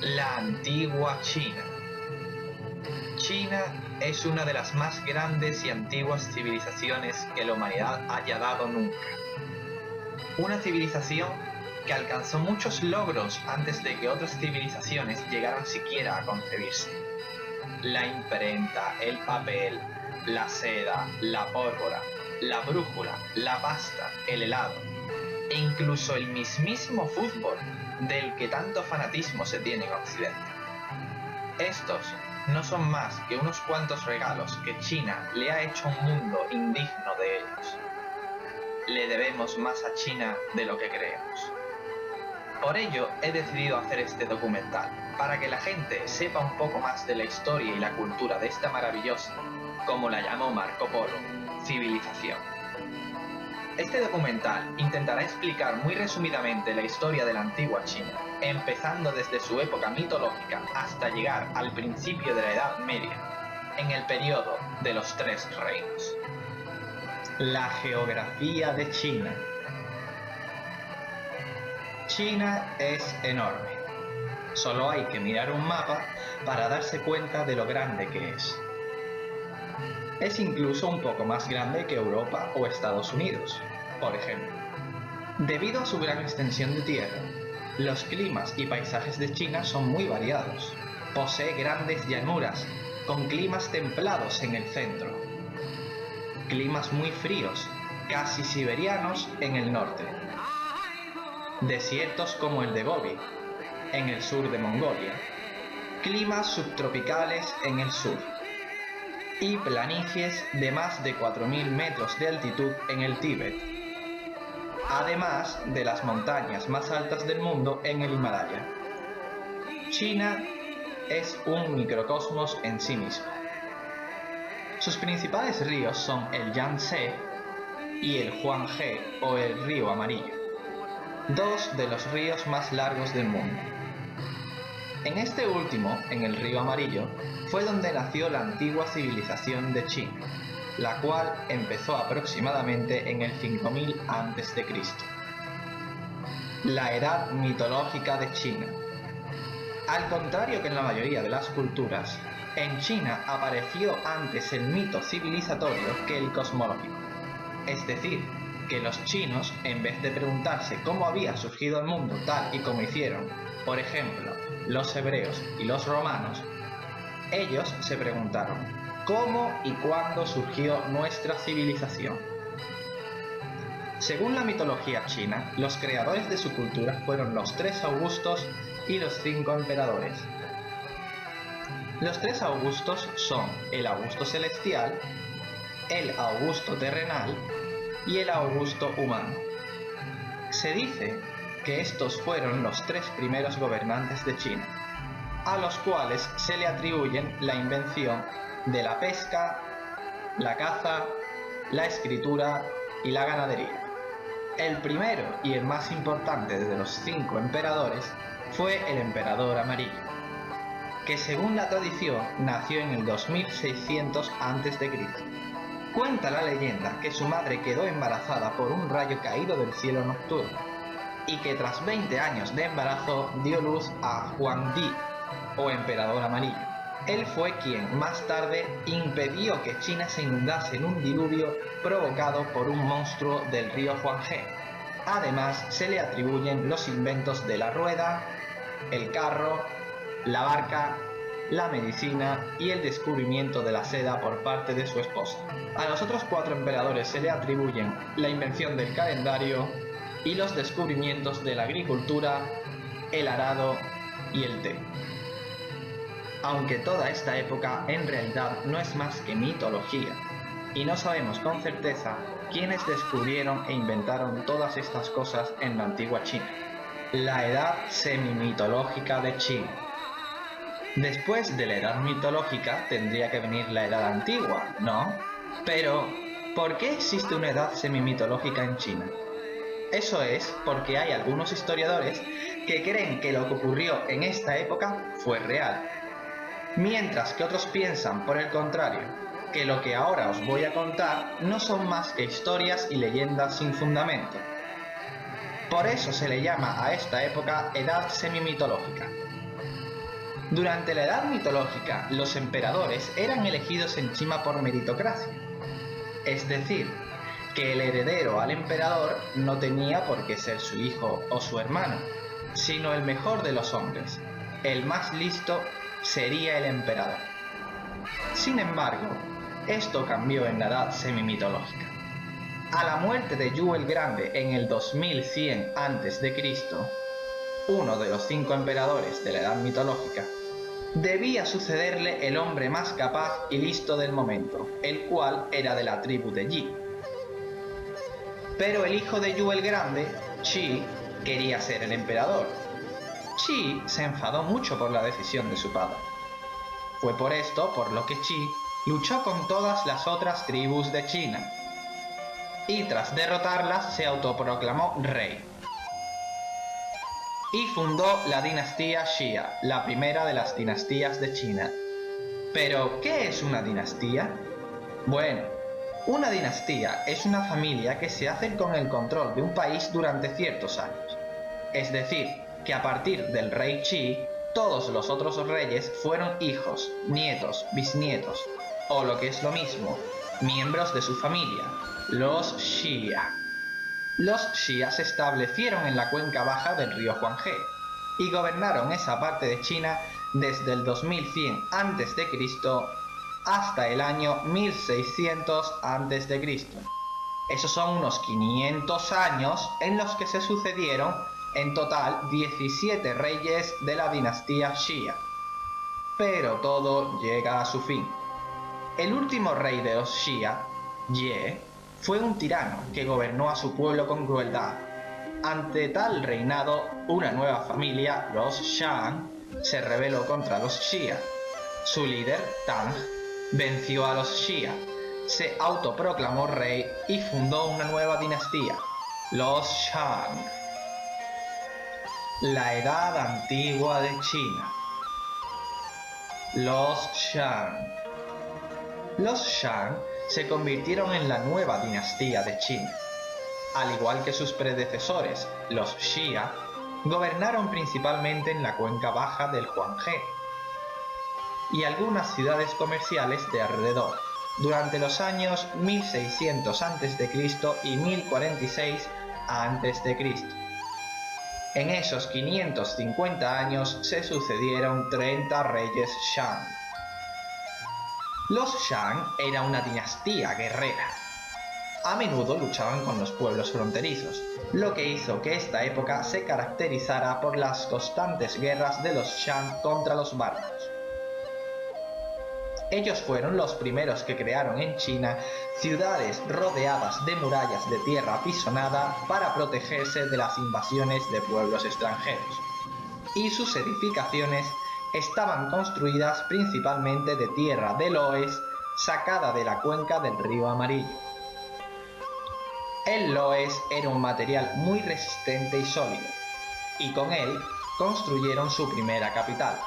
La antigua China. China es una de las más grandes y antiguas civilizaciones que la humanidad haya dado nunca. Una civilización que alcanzó muchos logros antes de que otras civilizaciones llegaran siquiera a concebirse. La imprenta, el papel, la seda, la pólvora, la brújula, la pasta, el helado e incluso el mismísimo fútbol del que tanto fanatismo se tiene en Occidente. Estos no son más que unos cuantos regalos que China le ha hecho a un mundo indigno de ellos. Le debemos más a China de lo que creemos. Por ello he decidido hacer este documental, para que la gente sepa un poco más de la historia y la cultura de esta maravillosa, como la llamó Marco Polo, civilización. Este documental intentará explicar muy resumidamente la historia de la antigua China, empezando desde su época mitológica hasta llegar al principio de la Edad Media, en el periodo de los Tres Reinos. La geografía de China. China es enorme. Solo hay que mirar un mapa para darse cuenta de lo grande que es. Es incluso un poco más grande que Europa o Estados Unidos, por ejemplo. Debido a su gran extensión de tierra, los climas y paisajes de China son muy variados. Posee grandes llanuras, con climas templados en el centro. Climas muy fríos, casi siberianos en el norte. Desiertos como el de Gobi, en el sur de Mongolia. Climas subtropicales en el sur. Y planicies de más de 4.000 metros de altitud en el Tíbet, además de las montañas más altas del mundo en el Himalaya. China es un microcosmos en sí mismo. Sus principales ríos son el Yangtze y el Huanghe o el río Amarillo, dos de los ríos más largos del mundo. En este último, en el río Amarillo, fue donde nació la antigua civilización de China, la cual empezó aproximadamente en el 5000 a.C. La edad mitológica de China. Al contrario que en la mayoría de las culturas, en China apareció antes el mito civilizatorio que el cosmológico. Es decir, que los chinos, en vez de preguntarse cómo había surgido el mundo tal y como hicieron, por ejemplo, los hebreos y los romanos, ellos se preguntaron cómo y cuándo surgió nuestra civilización. Según la mitología china, los creadores de su cultura fueron los 3 Augustos y los 5 emperadores. Los 3 Augustos son el Augusto celestial, el Augusto terrenal y el Augusto humano. Se dice que estos fueron los 3 primeros gobernantes de China, a los cuales se le atribuyen la invención de la pesca, la caza, la escritura y la ganadería. El primero y el más importante de los 5 emperadores fue el emperador amarillo, que según la tradición nació en el 2600 a.C. Cuenta la leyenda que su madre quedó embarazada por un rayo caído del cielo nocturno, y que tras 20 años de embarazo dio luz a Huangdi, o emperador amarillo. Él fue quien más tarde impidió que China se inundase en un diluvio provocado por un monstruo del río Huanghe. Además, se le atribuyen los inventos de la rueda, el carro, la barca, la medicina y el descubrimiento de la seda por parte de su esposa. A los otros 4 emperadores se le atribuyen la invención del calendario y los descubrimientos de la agricultura, el arado y el té. Aunque toda esta época en realidad no es más que mitología, y no sabemos con certeza quiénes descubrieron e inventaron todas estas cosas en la antigua China. La edad semi-mitológica de China. Después de la edad mitológica tendría que venir la edad antigua, ¿no? Pero, ¿por qué existe una edad semi-mitológica en China? Eso es porque hay algunos historiadores que creen que lo que ocurrió en esta época fue real, mientras que otros piensan, por el contrario, que lo que ahora os voy a contar no son más que historias y leyendas sin fundamento. Por eso se le llama a esta época edad semi-mitológica. Durante la edad mitológica, los emperadores eran elegidos encima por meritocracia. Es decir, que el heredero al emperador no tenía por qué ser su hijo o su hermano, sino el mejor de los hombres. El más listo sería el emperador. Sin embargo, esto cambió en la edad semimitológica. A la muerte de Yu el Grande en el 2100 a.C., uno de los 5 emperadores de la edad mitológica, debía sucederle el hombre más capaz y listo del momento, el cual era de la tribu de Yi. Pero el hijo de Yu el Grande, Shi, quería ser el emperador. Shi se enfadó mucho por la decisión de su padre. Fue por esto por lo que Shi luchó con todas las otras tribus de China y tras derrotarlas se autoproclamó rey. Y fundó la dinastía Xia, la primera de las dinastías de China. ¿Pero qué es una dinastía? Bueno, una dinastía es una familia que se hace con el control de un país durante ciertos años. Es decir, que a partir del rey Qi, todos los otros reyes fueron hijos, nietos, bisnietos, o lo que es lo mismo, miembros de su familia, los Xia. Los Xia se establecieron en la cuenca baja del río Huanghe y gobernaron esa parte de China desde el 2100 a.C. hasta el año 1600 a.C. Esos son unos 500 años en los que se sucedieron en total 17 reyes de la dinastía Xia. Pero todo llega a su fin. El último rey de los Xia, Ye, fue un tirano que gobernó a su pueblo con crueldad. Ante tal reinado, una nueva familia, los Shang, se rebeló contra los Xia. Su líder, Tang, venció a los Xia, se autoproclamó rey y fundó una nueva dinastía, los Shang. La edad antigua de China. Los Shang. Los Shang se convirtieron en la nueva dinastía de China. Al igual que sus predecesores, los Xia, gobernaron principalmente en la cuenca baja del Huanghe y algunas ciudades comerciales de alrededor, durante los años 1600 a.C. y 1046 a.C. En esos 550 años se sucedieron 30 reyes Shang. Los Shang era una dinastía guerrera. A menudo luchaban con los pueblos fronterizos, lo que hizo que esta época se caracterizara por las constantes guerras de los Shang contra los bárbaros. Ellos fueron los primeros que crearon en China ciudades rodeadas de murallas de tierra apisonada para protegerse de las invasiones de pueblos extranjeros, y sus edificaciones estaban construidas principalmente de tierra de loess sacada de la cuenca del río Amarillo. El loess era un material muy resistente y sólido, y con él construyeron su primera capital,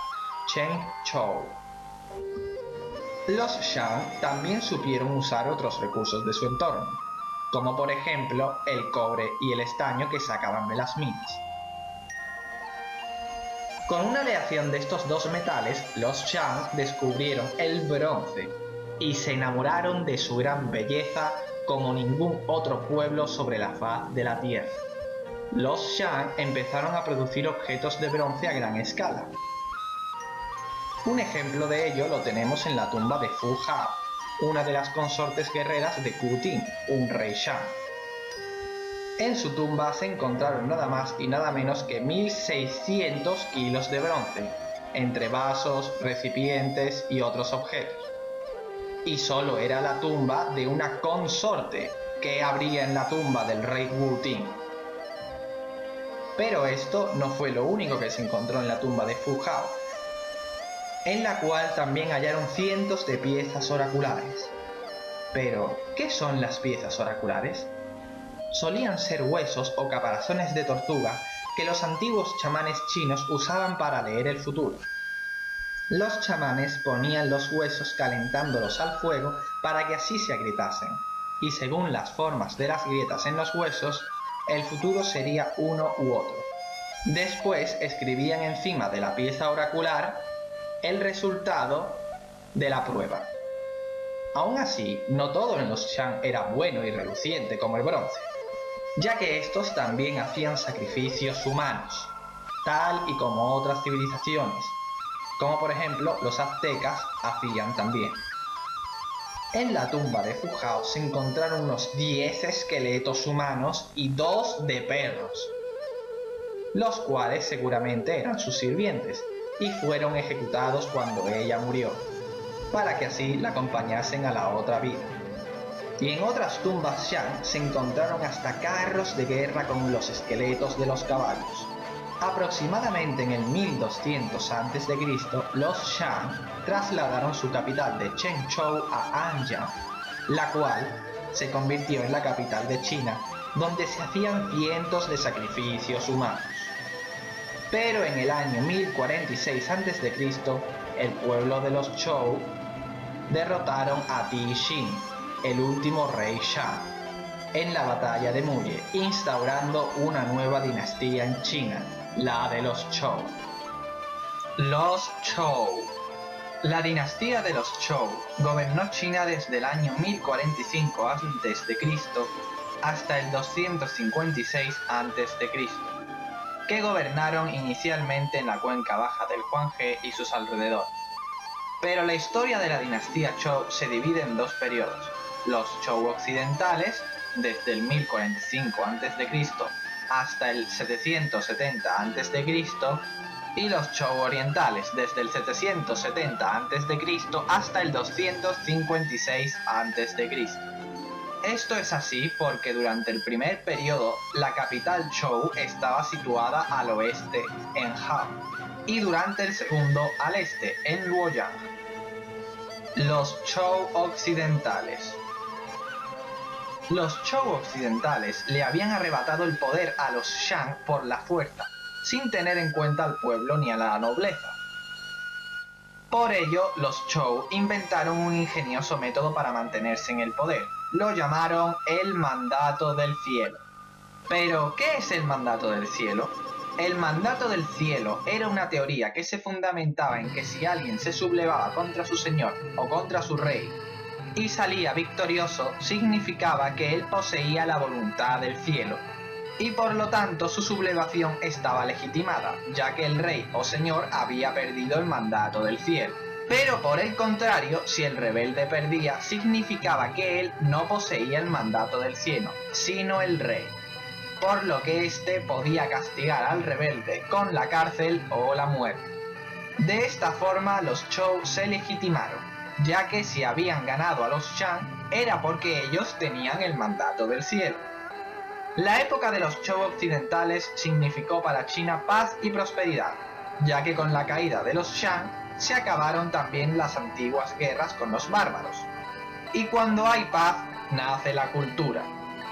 Chengzhou. Los Shang también supieron usar otros recursos de su entorno, como por ejemplo el cobre y el estaño que sacaban de las minas. Con una aleación de estos dos metales, los Shang descubrieron el bronce y se enamoraron de su gran belleza como ningún otro pueblo sobre la faz de la tierra. Los Shang empezaron a producir objetos de bronce a gran escala. Un ejemplo de ello lo tenemos en la tumba de Fu Hao, una de las consortes guerreras de Ku Ting, un rey Shang. En su tumba se encontraron nada más y nada menos que 1600 kilos de bronce, entre vasos, recipientes y otros objetos. Y solo era la tumba de una consorte que habría en la tumba del rey Wu Ting. Pero esto no fue lo único que se encontró en la tumba de Fu Hao, en la cual también hallaron cientos de piezas oraculares. Pero, ¿qué son las piezas oraculares? Solían ser huesos o caparazones de tortuga que los antiguos chamanes chinos usaban para leer el futuro. Los chamanes ponían los huesos calentándolos al fuego para que así se agrietasen, y según las formas de las grietas en los huesos, el futuro sería uno u otro. Después escribían encima de la pieza oracular el resultado de la prueba. Aún así, no todo en los Shang era bueno y reluciente como el bronce, ya que estos también hacían sacrificios humanos, tal y como otras civilizaciones, como por ejemplo los aztecas hacían también. En la tumba de Fujao se encontraron unos 10 esqueletos humanos y 2 de perros, los cuales seguramente eran sus sirvientes y fueron ejecutados cuando ella murió, para que así la acompañasen a la otra vida. Y en otras tumbas Shang se encontraron hasta carros de guerra con los esqueletos de los caballos. Aproximadamente en el 1200 a.C., los Shang trasladaron su capital de Chengzhou a Anyang, la cual se convirtió en la capital de China, donde se hacían cientos de sacrificios humanos. Pero en el año 1046 a.C., el pueblo de los Zhou derrotaron a Di Xin, el último rey Shang, en la batalla de Muye, instaurando una nueva dinastía en China, la de los Zhou. Los Zhou. La dinastía de los Zhou gobernó China desde el año 1045 a.C. hasta el 256 a.C., que gobernaron inicialmente en la cuenca baja del Huanghe y sus alrededores. Pero la historia de la dinastía Zhou se divide en dos periodos: los Zhou occidentales, desde el 1045 a.C. hasta el 770 a.C., y los Zhou orientales, desde el 770 a.C. hasta el 256 a.C. Esto es así porque durante el primer periodo la capital Zhou estaba situada al oeste, en Hao, y durante el segundo al este, en Luoyang. Los Zhou occidentales. Los Zhou occidentales le habían arrebatado el poder a los Shang por la fuerza, sin tener en cuenta al pueblo ni a la nobleza. Por ello, los Zhou inventaron un ingenioso método para mantenerse en el poder. Lo llamaron el mandato del cielo. Pero, ¿qué es el mandato del cielo? El mandato del cielo era una teoría que se fundamentaba en que si alguien se sublevaba contra su señor o contra su rey y salía victorioso, significaba que él poseía la voluntad del cielo, y por lo tanto su sublevación estaba legitimada, ya que el rey o señor había perdido el mandato del cielo. Pero por el contrario, si el rebelde perdía, significaba que él no poseía el mandato del cielo, sino el rey, por lo que éste podía castigar al rebelde con la cárcel o la muerte. De esta forma los Zhou se legitimaron, ya que si habían ganado a los Shang era porque ellos tenían el mandato del cielo. La época de los Zhou occidentales significó para China paz y prosperidad, ya que con la caída de los Shang se acabaron también las antiguas guerras con los bárbaros. Y cuando hay paz, nace la cultura.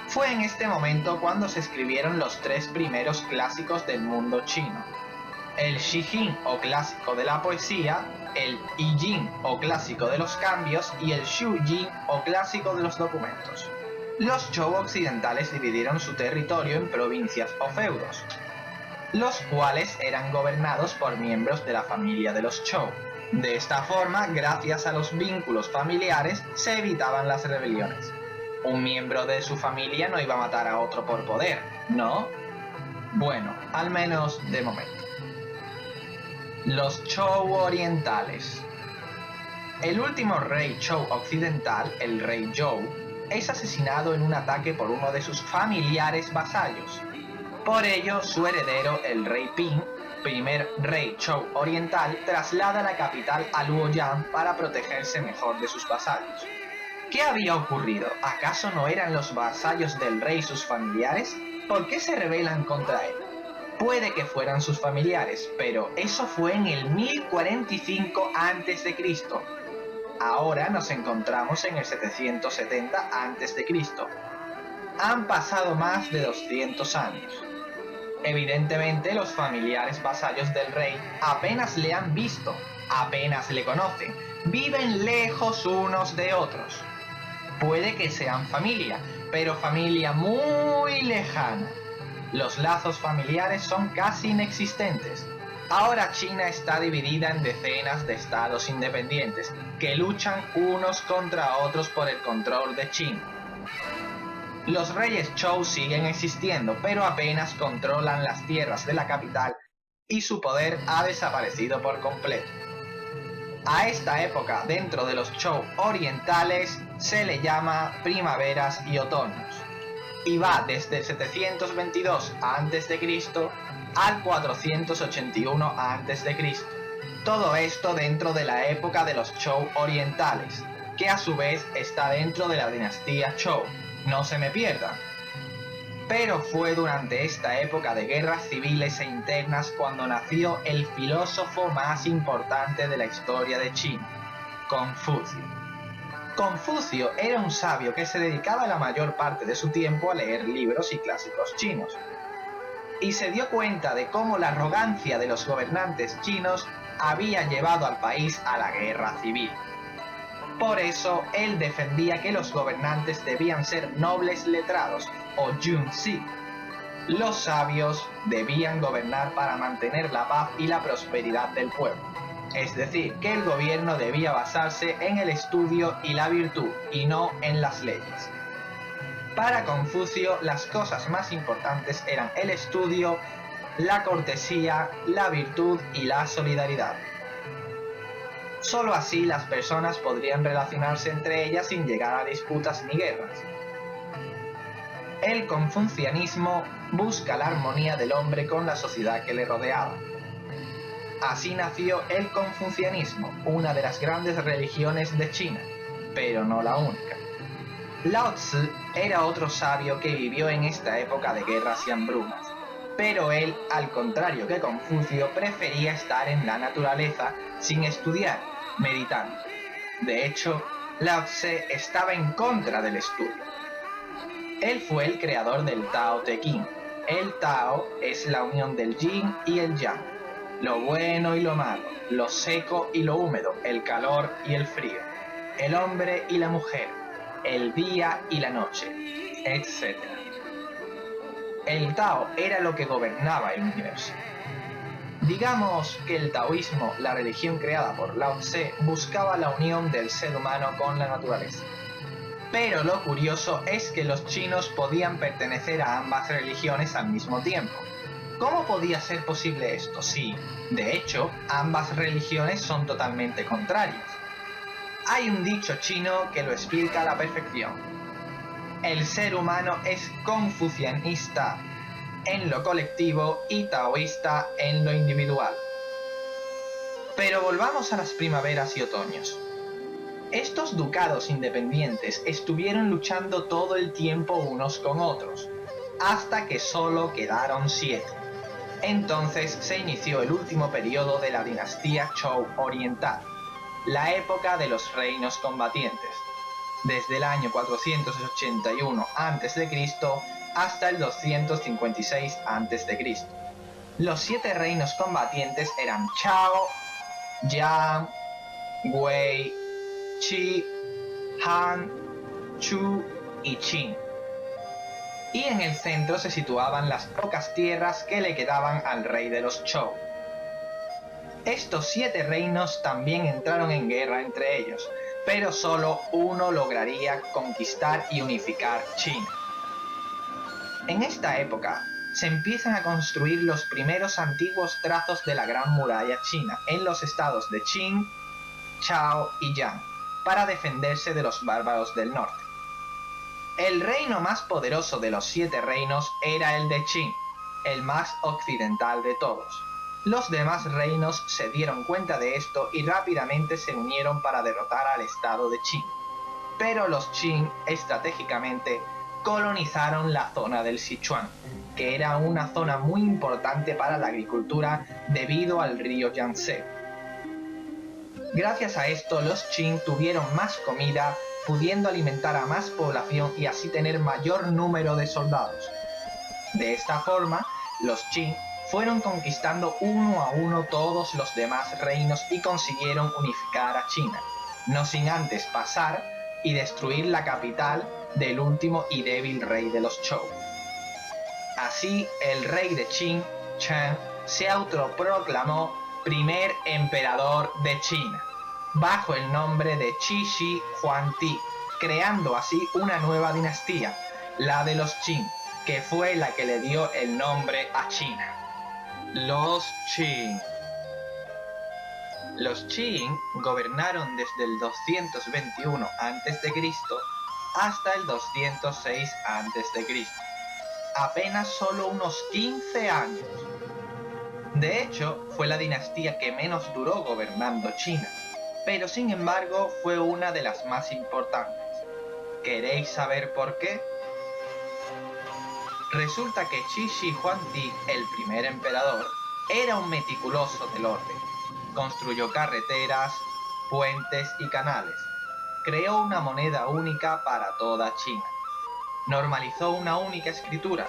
Fue en este momento cuando se escribieron los 3 primeros clásicos del mundo chino: el Shijing o clásico de la poesía, el I Ching o clásico de los cambios y el Shu Jing o clásico de los documentos. Los Zhou occidentales dividieron su territorio en provincias o feudos, los cuales eran gobernados por miembros de la familia de los Zhou. De esta forma, gracias a los vínculos familiares, se evitaban las rebeliones. Un miembro de su familia no iba a matar a otro por poder, ¿no? Bueno, al menos de momento. Los Zhou orientales. El último rey Zhou occidental, el rey Zhou, es asesinado en un ataque por uno de sus familiares vasallos. Por ello, su heredero, el rey Ping, primer rey Zhou oriental, traslada la capital a Luoyang para protegerse mejor de sus vasallos. ¿Qué había ocurrido? ¿Acaso no eran los vasallos del rey sus familiares? ¿Por qué se rebelan contra él? Puede que fueran sus familiares, pero eso fue en el 1045 a.C. Ahora nos encontramos en el 770 a.C. Han pasado más de 200 años. Evidentemente, los familiares vasallos del rey apenas le han visto, apenas le conocen, viven lejos unos de otros. Puede que sean familia, pero familia muy lejana. Los lazos familiares son casi inexistentes. Ahora China está dividida en decenas de estados independientes que luchan unos contra otros por el control de Qin. Los reyes Zhou siguen existiendo, pero apenas controlan las tierras de la capital y su poder ha desaparecido por completo. A esta época, dentro de los Zhou orientales, se le llama primaveras y otoños, y va desde el 722 a.C. al 481 a.C. Todo esto dentro de la época de los Zhou orientales, que a su vez está dentro de la dinastía Zhou. No se me pierdan. Pero fue durante esta época de guerras civiles e internas cuando nació el filósofo más importante de la historia de China, Confucio. Confucio era un sabio que se dedicaba la mayor parte de su tiempo a leer libros y clásicos chinos, y se dio cuenta de cómo la arrogancia de los gobernantes chinos había llevado al país a la guerra civil. Por eso, él defendía que los gobernantes debían ser nobles letrados, o Junzi. Los sabios debían gobernar para mantener la paz y la prosperidad del pueblo. Es decir, que el gobierno debía basarse en el estudio y la virtud, y no en las leyes. Para Confucio, las cosas más importantes eran el estudio, la cortesía, la virtud y la solidaridad. Solo así las personas podrían relacionarse entre ellas sin llegar a disputas ni guerras. El confucianismo busca la armonía del hombre con la sociedad que le rodeaba. Así nació el confucianismo, una de las grandes religiones de China, pero no la única. Lao Tzu era otro sabio que vivió en esta época de guerras y hambrunas, pero él, al contrario que Confucio, prefería estar en la naturaleza sin estudiar, meditando. De hecho, Lao Tzu estaba en contra del estudio. Él fue el creador del Tao Te Ching. El Tao es la unión del Yin y el Yang, lo bueno y lo malo, lo seco y lo húmedo, el calor y el frío, el hombre y la mujer, el día y la noche, etc. El Tao era lo que gobernaba el universo. Digamos que el taoísmo, la religión creada por Lao Tzu, buscaba la unión del ser humano con la naturaleza. Pero lo curioso es que los chinos podían pertenecer a ambas religiones al mismo tiempo. ¿Cómo podía ser posible esto? Sí, de hecho, ambas religiones son totalmente contrarias. Hay un dicho chino que lo explica a la perfección. El ser humano es confucianista en lo colectivo y taoísta en lo individual. Pero volvamos a las primaveras y otoños. Estos ducados independientes estuvieron luchando todo el tiempo unos con otros, hasta que solo quedaron 7. Entonces se inició el último periodo de la dinastía Zhou oriental, la época de los reinos combatientes, desde el año 481 a.C. hasta el 256 a.C. Los 7 reinos combatientes eran Chao, Yang, Wei, Qi, Han, Chu y Qin. Y en el centro se situaban las pocas tierras que le quedaban al rey de los Zhou. Estos 7 reinos también entraron en guerra entre ellos, pero solo uno lograría conquistar y unificar China. En esta época se empiezan a construir los primeros antiguos trazos de la Gran Muralla China en los estados de Qin, Chao y Yang, para defenderse de los bárbaros del norte. El reino más poderoso de los 7 reinos era el de Qin, el más occidental de todos. Los demás reinos se dieron cuenta de esto y rápidamente se unieron para derrotar al estado de Qin. Pero los Qin estratégicamente colonizaron la zona del Sichuan, que era una zona muy importante para la agricultura debido al río Yangtze. Gracias a esto, los Qin tuvieron más comida, pudiendo alimentar a más población y así tener mayor número de soldados. De esta forma, los Qin fueron conquistando uno a uno todos los demás reinos y consiguieron unificar a China, no sin antes pasar y destruir la capital del último y débil rey de los Zhou. Así, el rey de Qin, Chen, se autoproclamó primer emperador de China, bajo el nombre de Qi Shi Huangdi, creando así una nueva dinastía, la de los Qin, que fue la que le dio el nombre a China. Los Qin. Los Qin gobernaron desde el 221 a.C. hasta el 206 a.C., apenas solo unos 15 años. De hecho, fue la dinastía que menos duró gobernando China, pero sin embargo fue una de las más importantes. ¿Queréis saber por qué? Resulta que Qi Shi Huangdi, el primer emperador, era un meticuloso del orden. Construyó carreteras, puentes y canales. Creó una moneda única para toda China. Normalizó una única escritura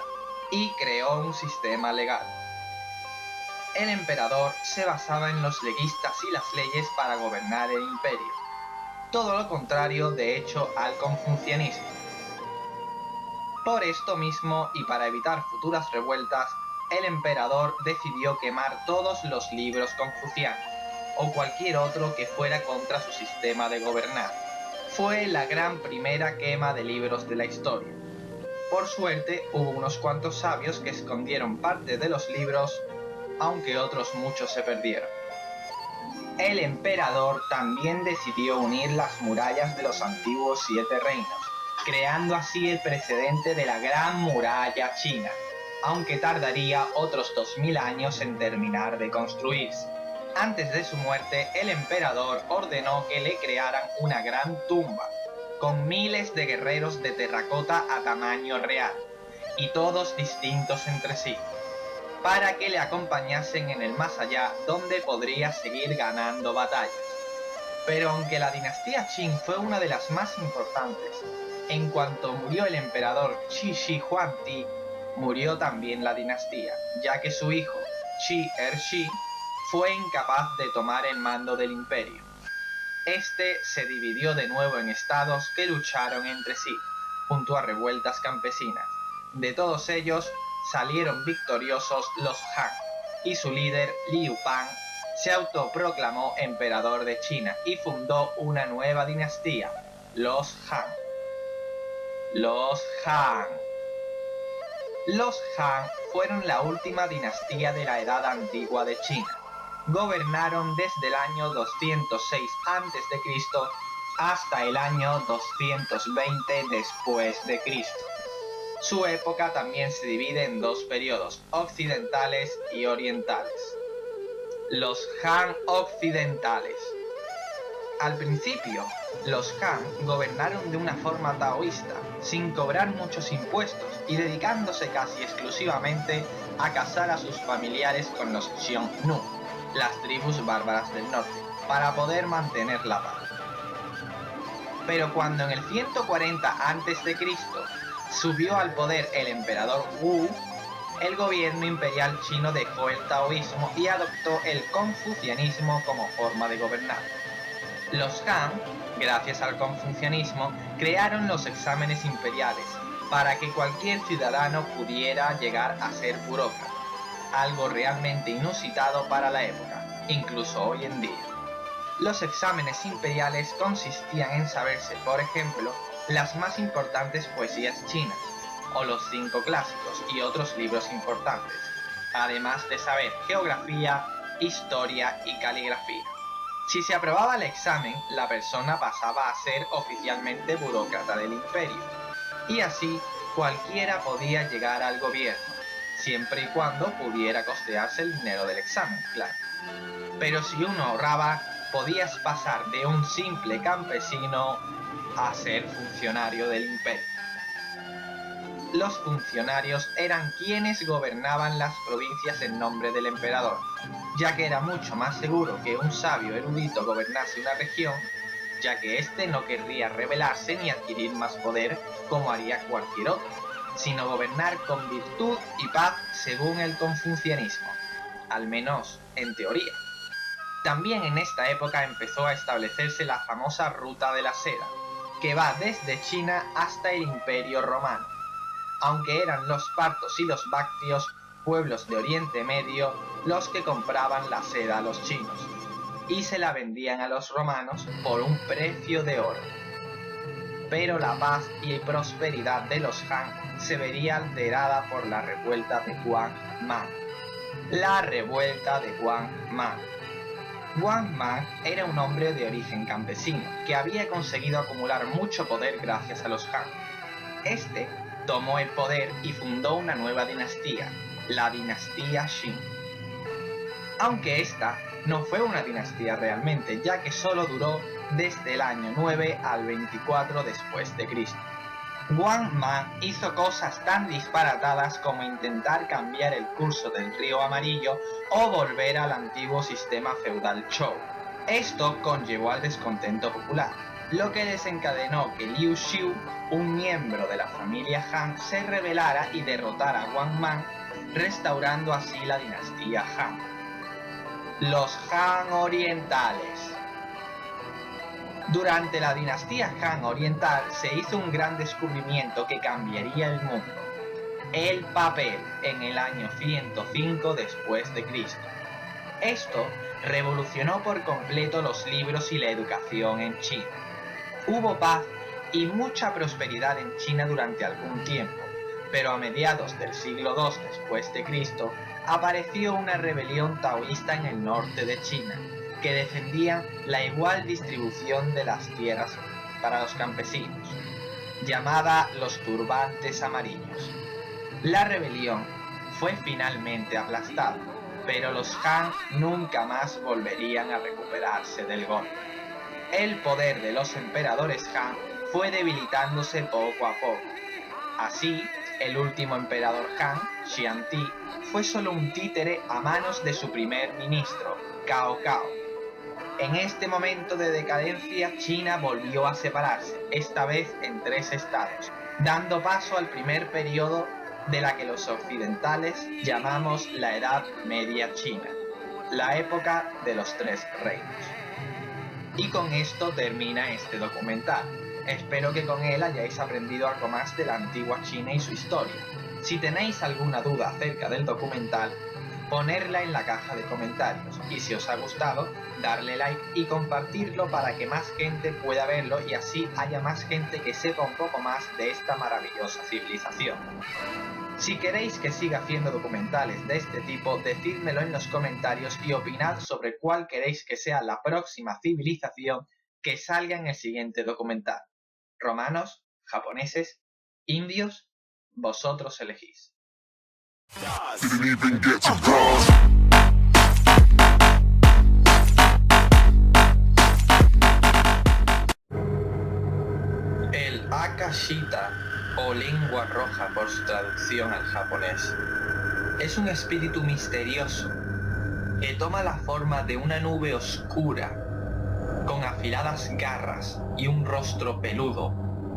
y creó un sistema legal. El emperador se basaba en los legistas y las leyes para gobernar el imperio. Todo lo contrario, de hecho, al confucianismo. Por esto mismo, y para evitar futuras revueltas, el emperador decidió quemar todos los libros confucianos, o cualquier otro que fuera contra su sistema de gobernar. Fue la gran primera quema de libros de la historia. Por suerte, hubo unos cuantos sabios que escondieron parte de los libros, aunque otros muchos se perdieron. El emperador también decidió unir las murallas de los antiguos 7 reinos, creando así el precedente de la Gran Muralla China, aunque tardaría otros 2000 años en terminar de construirse. Antes de su muerte, el emperador ordenó que le crearan una gran tumba, con miles de guerreros de terracota a tamaño real, y todos distintos entre sí, para que le acompañasen en el más allá, donde podría seguir ganando batallas. Pero aunque la dinastía Qin fue una de las más importantes, en cuanto murió el emperador Qi Shi Huangdi, murió también la dinastía, ya que su hijo, Qi Ershi, fue incapaz de tomar el mando del imperio. Este se dividió de nuevo en estados que lucharon entre sí, junto a revueltas campesinas. De todos ellos salieron victoriosos los Han, y su líder, Liu Pan, se autoproclamó emperador de China y fundó una nueva dinastía, los Han. Los Han. Los Han fueron la última dinastía de la Edad Antigua de China. Gobernaron desde el año 206 a.C. hasta el año 220 después de Cristo. Su época también se divide en dos periodos, occidentales y orientales. Los Han occidentales. Al principio, los Han gobernaron de una forma taoísta, sin cobrar muchos impuestos y dedicándose casi exclusivamente a cazar a sus familiares con los Xiongnu, las tribus bárbaras del norte, para poder mantener la paz. Pero cuando en el 140 a.C. subió al poder el emperador Wu, el gobierno imperial chino dejó el taoísmo y adoptó el confucianismo como forma de gobernar. Los Han, gracias al confucianismo, crearon los exámenes imperiales para que cualquier ciudadano pudiera llegar a ser burócrata, algo realmente inusitado para la época, incluso hoy en día. Los exámenes imperiales consistían en saberse, por ejemplo, las más importantes poesías chinas, o los 5 clásicos y otros libros importantes, además de saber geografía, historia y caligrafía. Si se aprobaba el examen, la persona pasaba a ser oficialmente burócrata del imperio, y así cualquiera podía llegar al gobierno, siempre y cuando pudiera costearse el dinero del examen, claro. Pero si uno ahorraba, podías pasar de un simple campesino a ser funcionario del imperio. Los funcionarios eran quienes gobernaban las provincias en nombre del emperador, ya que era mucho más seguro que un sabio erudito gobernase una región, ya que éste no querría rebelarse ni adquirir más poder como haría cualquier otro, sino gobernar con virtud y paz según el confucianismo, al menos en teoría. También en esta época empezó a establecerse la famosa Ruta de la Seda, que va desde China hasta el Imperio Romano. Aunque eran los partos y los bactrios pueblos de Oriente Medio los que compraban la seda a los chinos y se la vendían a los romanos por un precio de oro. Pero la paz y prosperidad de los Han se vería alterada por la revuelta de Wang Mang. La revuelta de Wang Mang. Wang Mang era un hombre de origen campesino que había conseguido acumular mucho poder gracias a los Han. Este tomó el poder y fundó una nueva dinastía, la dinastía Qin. Aunque esta no fue una dinastía realmente, ya que solo duró desde el año 9 al 24 después de Cristo. Wang Mang hizo cosas tan disparatadas como intentar cambiar el curso del río Amarillo o volver al antiguo sistema feudal Zhou. Esto conllevó al descontento popular, lo que desencadenó que Liu Xiu, un miembro de la familia Han, se rebelara y derrotara a Wang Mang, restaurando así la dinastía Han. Los Han orientales. Durante la dinastía Han oriental se hizo un gran descubrimiento que cambiaría el mundo: el papel, en el año 105 después de Cristo. Esto revolucionó por completo los libros y la educación en China. Hubo paz y mucha prosperidad en China durante algún tiempo, pero a mediados del siglo II después de Cristo apareció una rebelión taoísta en el norte de China, que defendía la igual distribución de las tierras para los campesinos, llamada los turbantes amarillos. La rebelión fue finalmente aplastada, pero los Han nunca más volverían a recuperarse del golpe. El poder de los emperadores Han fue debilitándose poco a poco. Así, el último emperador Han, Xianti, fue solo un títere a manos de su primer ministro, Cao Cao. En este momento de decadencia, China volvió a separarse, esta vez en 3 estados, dando paso al primer periodo de la que los occidentales llamamos la Edad Media China, la época de los 3 reinos. Y con esto termina este documental. Espero que con él hayáis aprendido algo más de la antigua China y su historia. Si tenéis alguna duda acerca del documental, ponerla en la caja de comentarios, y si os ha gustado, darle like y compartirlo para que más gente pueda verlo y así haya más gente que sepa un poco más de esta maravillosa civilización. Si queréis que siga haciendo documentales de este tipo, decídmelo en los comentarios y opinad sobre cuál queréis que sea la próxima civilización que salga en el siguiente documental. Romanos, japoneses, indios, vosotros elegís. El Akashita, o lengua roja por su traducción al japonés, es un espíritu misterioso que toma la forma de una nube oscura con afiladas garras y un rostro peludo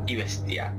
y bestial.